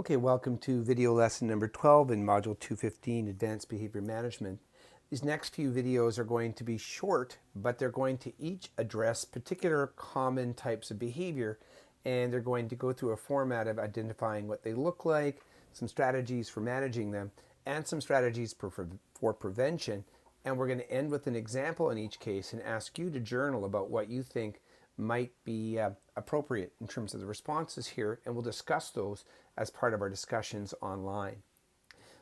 Okay, welcome to video lesson number 12 in Module 215, Advanced Behavior Management. These next few videos are going to be short, but they're going to each address particular common types of behavior, and they're going to go through a format of identifying what they look like, some strategies for managing them, and some strategies for prevention. And we're going to end with an example in each case and ask you to journal about what you think might be appropriate in terms of the responses here, and we'll discuss those as part of our discussions online.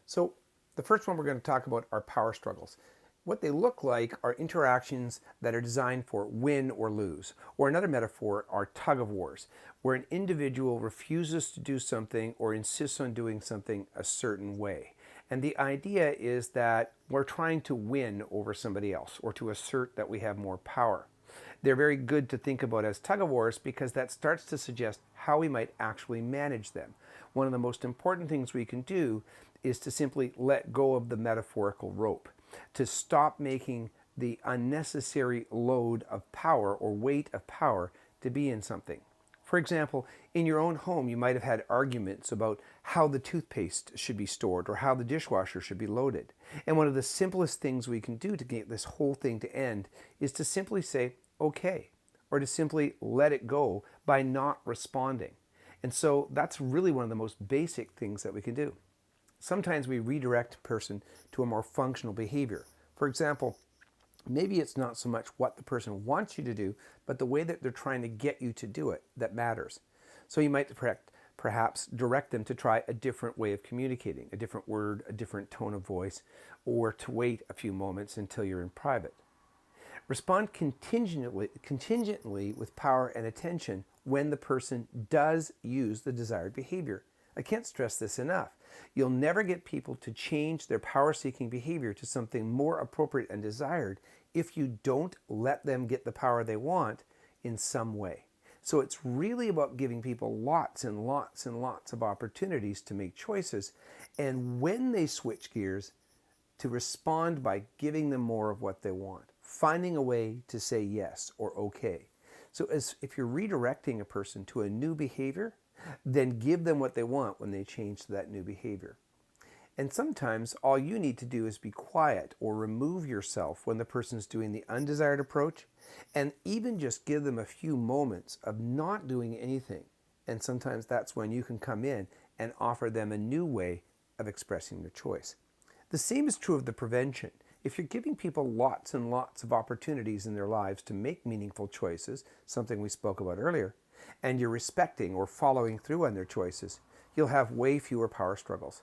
So the first one we're going to talk about are power struggles. What they look like are interactions that are designed for win or lose, or another metaphor are tug of wars, where an individual refuses to do something or insists on doing something a certain way. And the idea is that we're trying to win over somebody else or to assert that we have more power. They're very good to think about as tug of wars because that starts to suggest how we might actually manage them. One of the most important things we can do is to simply let go of the metaphorical rope, to stop making the unnecessary load of power or weight of power to be in something. For example, in your own home, you might have had arguments about how the toothpaste should be stored or how the dishwasher should be loaded. And one of the simplest things we can do to get this whole thing to end is to simply say, okay, or to simply let it go by not responding. And so that's really one of the most basic things that we can do. Sometimes we redirect a person to a more functional behavior. For example, maybe it's not so much what the person wants you to do, but the way that they're trying to get you to do it that matters. So you might perhaps direct them to try a different way of communicating, a different word, a different tone of voice, or to wait a few moments until you're in private. Respond contingently with power and attention when the person does use the desired behavior. I can't stress this enough. You'll never get people to change their power-seeking behavior to something more appropriate and desired if you don't let them get the power they want in some way. So it's really about giving people lots and lots and lots of opportunities to make choices. And when they switch gears, to respond by giving them more of what they want, finding a way to say yes or okay. So if you're redirecting a person to a new behavior, then give them what they want when they change to that new behavior. And sometimes all you need to do is be quiet or remove yourself when the person's doing the undesired approach, and even just give them a few moments of not doing anything. And sometimes that's when you can come in and offer them a new way of expressing their choice. The same is true of the prevention. If you're giving people lots and lots of opportunities in their lives to make meaningful choices, something we spoke about earlier, and you're respecting or following through on their choices, you'll have way fewer power struggles.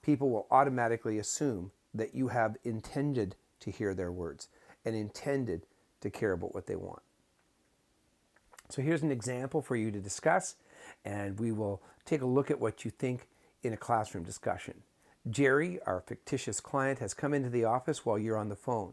People will automatically assume that you have intended to hear their words and intended to care about what they want. So here's an example for you to discuss, and we will take a look at what you think in a classroom discussion. Jerry, our fictitious client, has come into the office while you're on the phone.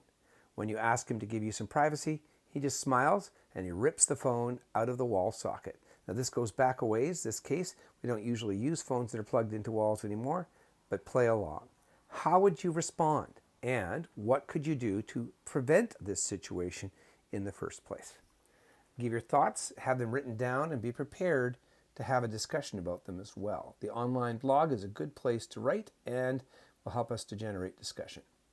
When you ask him to give you some privacy, he just smiles and he rips the phone out of the wall socket. Now this goes back a ways. This case, we don't usually use phones that are plugged into walls anymore, but play along. How would you respond? And what could you do to prevent this situation in the first place? Give your thoughts, have them written down, and be prepared to have a discussion about them as well. The online blog is a good place to write and will help us to generate discussion.